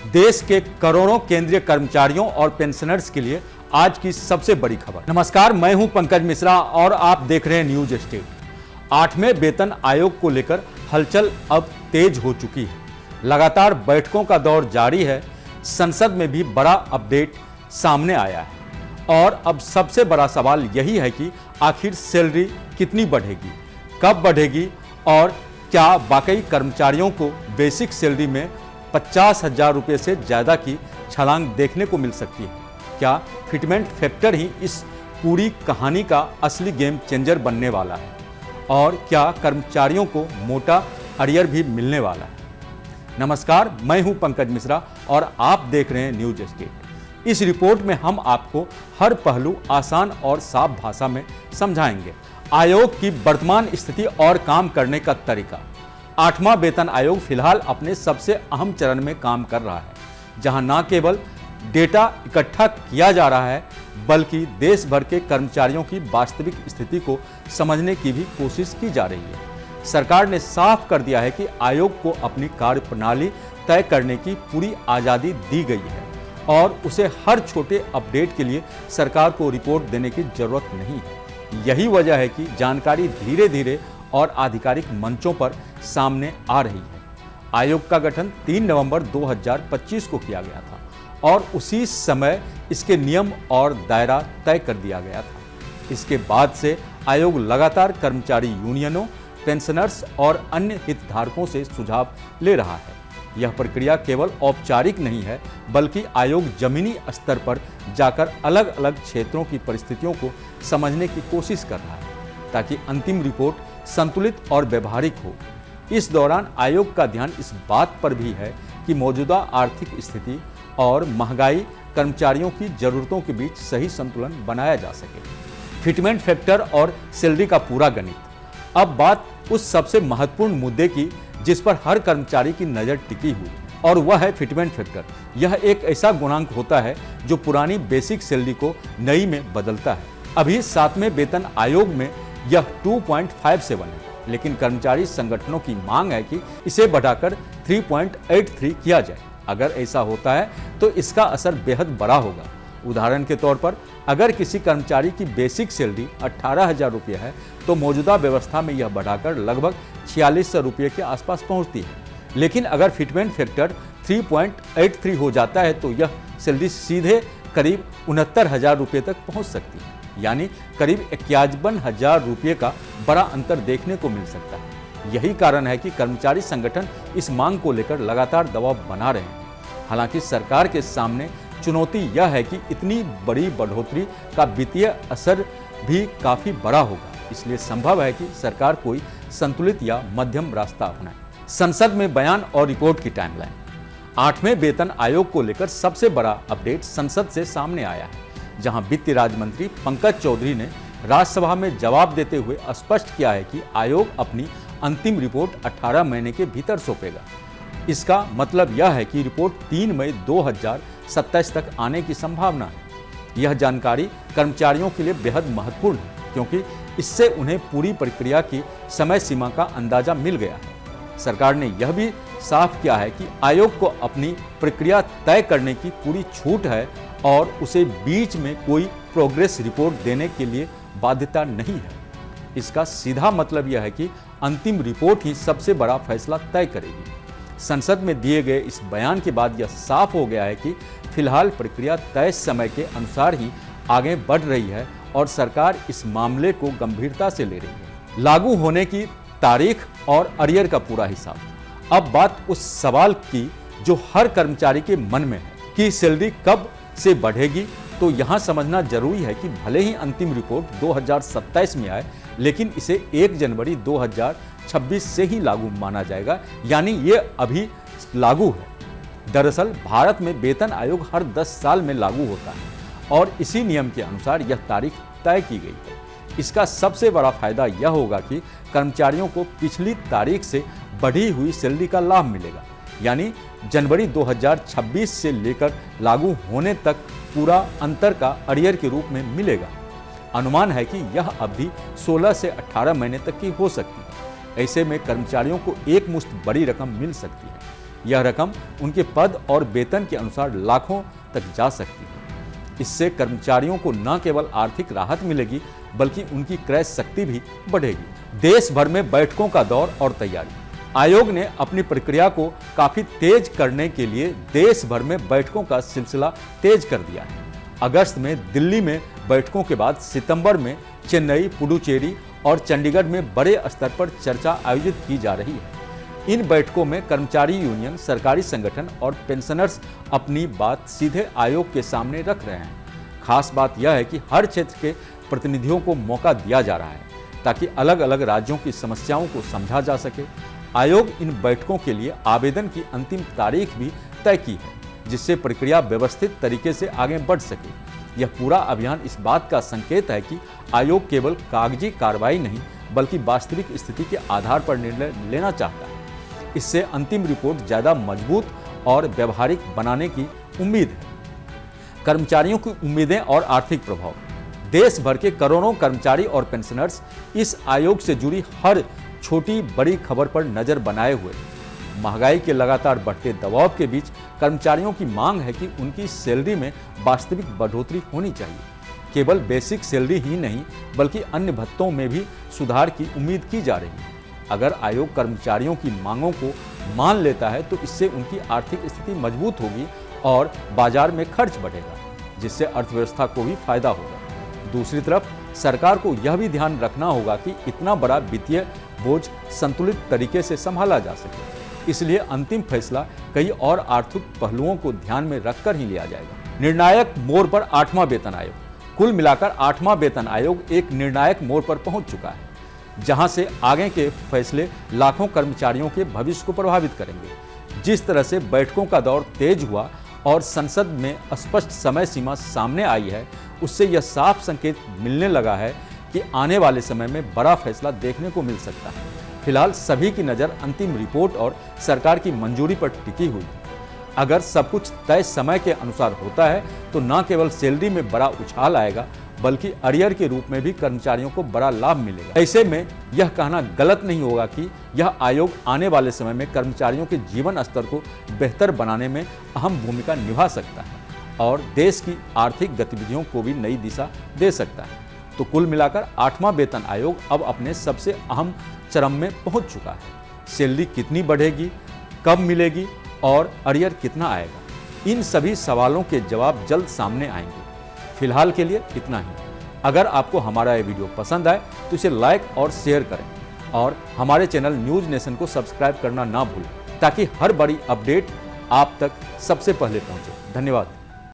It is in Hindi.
देश के करोड़ों केंद्रीय कर्मचारियों और पेंशनर्स के लिए आज की सबसे बड़ी खबर। नमस्कार, मैं हूं पंकज मिश्रा और आप देख रहे हैं न्यूज स्टेट। 8वें वेतन आयोग को लेकर हलचल अब तेज हो चुकी है। लगातार बैठकों का दौर जारी है। संसद में भी बड़ा अपडेट सामने आया है और अब सबसे बड़ा सवाल यही है कि आखिर सैलरी कितनी बढ़ेगी, कब बढ़ेगी और क्या वाकई कर्मचारियों को बेसिक सैलरी में 50,000 रुपये से ज़्यादा की छलांग देखने को मिल सकती है। क्या फिटमेंट फैक्टर ही इस पूरी कहानी का असली गेम चेंजर बनने वाला है और क्या कर्मचारियों को मोटा अरियर भी मिलने वाला है। नमस्कार, मैं हूं पंकज मिश्रा और आप देख रहे हैं न्यूज स्टेट। इस रिपोर्ट में हम आपको हर पहलू आसान और साफ भाषा में समझाएंगे। आयोग की वर्तमान स्थिति और काम करने का तरीका। 8वां वेतन आयोग फिलहाल अपने सबसे अहम चरण में काम कर रहा है, जहां न केवल डेटा इकट्ठा किया जा रहा है बल्कि देश भर के कर्मचारियों की वास्तविक स्थिति को समझने की भी कोशिश की जा रही है। सरकार ने साफ कर दिया है कि आयोग को अपनी कार्यप्रणाली तय करने की पूरी आज़ादी दी गई है और उसे हर छोटे अपडेट के लिए सरकार को रिपोर्ट देने की जरूरत नहीं है। यही वजह है कि जानकारी धीरे धीरे और आधिकारिक मंचों पर सामने आ रही है। आयोग का गठन 3 नवंबर 2025 को किया गया था और उसी समय इसके नियम और दायरा तय कर दिया गया था। इसके बाद से आयोग लगातार कर्मचारी यूनियनों, पेंशनर्स और अन्य हितधारकों से सुझाव ले रहा है। यह प्रक्रिया केवल औपचारिक नहीं है बल्कि आयोग जमीनी स्तर पर जाकर अलग अलग क्षेत्रों की परिस्थितियों को समझने की कोशिश कर रहा है ताकि अंतिम रिपोर्ट संतुलित और व्यवहारिक हो। इस दौरान आयोग का ध्यान इस बात पर भी है कि मौजूदा आर्थिक स्थिति और महंगाई कर्मचारियों की जरूरतों के बीच सही संतुलन बनाया जा सके। फिटमेंट फैक्टर और सैलरी का पूरा गणित। अब बात उस सबसे महत्वपूर्ण मुद्दे की जिस पर हर कर्मचारी की नज़र टिकी हुई और वह है फिटमेंट फैक्टर। यह एक ऐसा गुणांक होता है जो पुरानी बेसिक सैलरी को नई में बदलता है। अभी 7वें वेतन आयोग में यह 2.57 है, लेकिन कर्मचारी संगठनों की मांग है कि इसे बढ़ाकर 3.83 किया जाए। अगर ऐसा होता है तो इसका असर बेहद बड़ा होगा। उदाहरण के तौर पर अगर किसी कर्मचारी की बेसिक सैलरी 18,000 रुपये है तो मौजूदा व्यवस्था में यह बढ़ाकर लगभग 4600 रुपये के आसपास पहुंचती है। लेकिन अगर फिटमेंट फैक्टर 3.83 हो जाता है तो यह सैलरी सीधे करीब 69,000 रुपये तक पहुंच सकती है, यानी करीब 51,000 रुपये का बड़ा अंतर देखने को मिल सकता है। यही कारण है कि कर्मचारी संगठन इस मांग को लेकर लगातार दबाव बना रहे हैं। हालांकि सरकार के सामने चुनौती यह है कि इतनी बड़ी बढ़ोतरी का वित्तीय असर भी काफ़ी बड़ा होगा, इसलिए संभव है कि सरकार कोई संतुलित या मध्यम रास्ता अपनाए। संसद में बयान और रिपोर्ट की टाइमलाइन। 8वें वेतन आयोग को लेकर सबसे बड़ा अपडेट संसद से सामने आया है, जहां वित्त राज्य मंत्री पंकज चौधरी ने राज्यसभा में जवाब देते हुए स्पष्ट किया है कि आयोग अपनी अंतिम रिपोर्ट 18 महीने के भीतर सौंपेगा। इसका मतलब यह है कि रिपोर्ट 3 मई 2027 तक आने की संभावना है। यह जानकारी कर्मचारियों के लिए बेहद महत्वपूर्ण है क्योंकि इससे उन्हें पूरी प्रक्रिया की समय सीमा का अंदाजा मिल गया है। सरकार ने यह भी साफ किया है कि आयोग को अपनी प्रक्रिया तय करने की पूरी छूट है और उसे बीच में कोई प्रोग्रेस रिपोर्ट देने के लिए बाध्यता नहीं है। इसका सीधा मतलब यह है कि अंतिम रिपोर्ट ही सबसे बड़ा फैसला तय करेगी। संसद में दिए गए इस बयान के बाद यह साफ हो गया है कि फिलहाल प्रक्रिया तय समय के अनुसार ही आगे बढ़ रही है और सरकार इस मामले को गंभीरता से ले रही है। लागू होने की तारीख और अरियर का पूरा हिसाब। अब बात उस सवाल की जो हर कर्मचारी के मन में है कि सैलरी कब से बढ़ेगी। तो यहाँ समझना जरूरी है कि भले ही अंतिम रिपोर्ट 2027 में आए, लेकिन इसे 1 जनवरी 2026 से ही लागू माना जाएगा, यानी ये अभी लागू है। दरअसल भारत में वेतन आयोग हर 10 साल में लागू होता है और इसी नियम के अनुसार यह तारीख तय की गई है। इसका सबसे बड़ा फायदा यह होगा कि कर्मचारियों को पिछली तारीख से बढ़ी हुई सैलरी का लाभ मिलेगा, यानी जनवरी 2026 से लेकर लागू होने तक पूरा अंतर का अरियर के रूप में मिलेगा। अनुमान है कि यह अवधि 16 से 18 महीने तक की हो सकती है। ऐसे में कर्मचारियों को एक मुश्त बड़ी रकम मिल सकती है। यह रकम उनके पद और वेतन के अनुसार लाखों तक जा सकती है। इससे कर्मचारियों को न केवल आर्थिक राहत मिलेगी बल्कि उनकी क्रय शक्ति भी बढ़ेगी। देश भर में बैठकों का दौर और तैयारी। आयोग ने अपनी प्रक्रिया को काफी तेज करने के लिए देश भर में बैठकों का सिलसिला तेज कर दिया है। अगस्त में दिल्ली में बैठकों के बाद सितंबर में चेन्नई, पुडुचेरी और चंडीगढ़ में बड़े स्तर पर चर्चा आयोजित की जा रही है। इन बैठकों में कर्मचारी यूनियन, सरकारी संगठन और पेंशनर्स अपनी बात सीधे आयोग के सामने रख रहे हैं। खास बात यह है कि हर क्षेत्र के प्रतिनिधियों को मौका दिया जा रहा है ताकि अलग अलग राज्यों की समस्याओं को समझा जा सके। आयोग इन बैठकों के लिए आवेदन की अंतिम तारीख भी तय की है, जिससे प्रक्रिया व्यवस्थित तरीके से आगे बढ़ सके। यह पूरा अभियान इस बात का संकेत है कि आयोग केवल कागजी कार्रवाई नहीं बल्कि वास्तविक स्थिति के आधार पर निर्णय लेना चाहता है। इससे अंतिम रिपोर्ट ज्यादा मजबूत और व्यवहारिक बनाने की उम्मीद है। कर्मचारियों की उम्मीदें और आर्थिक प्रभाव। देश भर के करोड़ों कर्मचारी और पेंशनर्स इस आयोग से जुड़ी हर छोटी बड़ी खबर पर नजर बनाए हुए हैं। महंगाई के लगातार बढ़ते दबाव के बीच कर्मचारियों की मांग है कि उनकी सैलरी में वास्तविक बढ़ोतरी होनी चाहिए। केवल बेसिक सैलरी ही नहीं बल्कि अन्य भत्तों में भी सुधार की उम्मीद की जा रही है। अगर आयोग कर्मचारियों की मांगों को मान लेता है तो इससे उनकी आर्थिक स्थिति मजबूत होगी और बाजार में खर्च बढ़ेगा, जिससे अर्थव्यवस्था को भी फायदा होगा। दूसरी तरफ सरकार को यह भी ध्यान रखना होगा कि इतना बड़ा वित्तीय बोझ संतुलित तरीके से संभाला जा सके। इसलिए अंतिम फैसला कई और आर्थिक पहलुओं को ध्यान में रखकर ही लिया जाएगा। निर्णायक मोड़ पर 8वां वेतन आयोग। कुल मिलाकर 8वां वेतन आयोग एक निर्णायक मोड़ पर पहुंच चुका है, जहां से आगे के फैसले लाखों कर्मचारियों के भविष्य को प्रभावित करेंगे। जिस तरह से बैठकों का दौर तेज हुआ और संसद में स्पष्ट समय सीमा सामने आई है, उससे यह साफ संकेत मिलने लगा है कि आने वाले समय में बड़ा फैसला देखने को मिल सकता है। फिलहाल सभी की नज़र अंतिम रिपोर्ट और सरकार की मंजूरी पर टिकी हुई है। अगर सब कुछ तय समय के अनुसार होता है तो न केवल सैलरी में बड़ा उछाल आएगा बल्कि अरियर के रूप में भी कर्मचारियों को बड़ा लाभ मिलेगा। ऐसे में यह कहना गलत नहीं होगा कि यह आयोग आने वाले समय में कर्मचारियों के जीवन स्तर को बेहतर बनाने में अहम भूमिका निभा सकता है और देश की आर्थिक गतिविधियों को भी नई दिशा दे सकता है। तो कुल मिलाकर 8वां वेतन आयोग अब अपने सबसे अहम चरम में पहुंच चुका है। सैलरी कितनी बढ़ेगी, कब मिलेगी और अरियर कितना आएगा, इन सभी सवालों के जवाब जल्द सामने आएंगे। फिलहाल के लिए इतना ही। अगर आपको हमारा ये वीडियो पसंद आए तो इसे लाइक और शेयर करें और हमारे चैनल न्यूज नेशन को सब्सक्राइब करना ना भूलें ताकि हर बड़ी अपडेट आप तक सबसे पहले पहुंचे। धन्यवाद।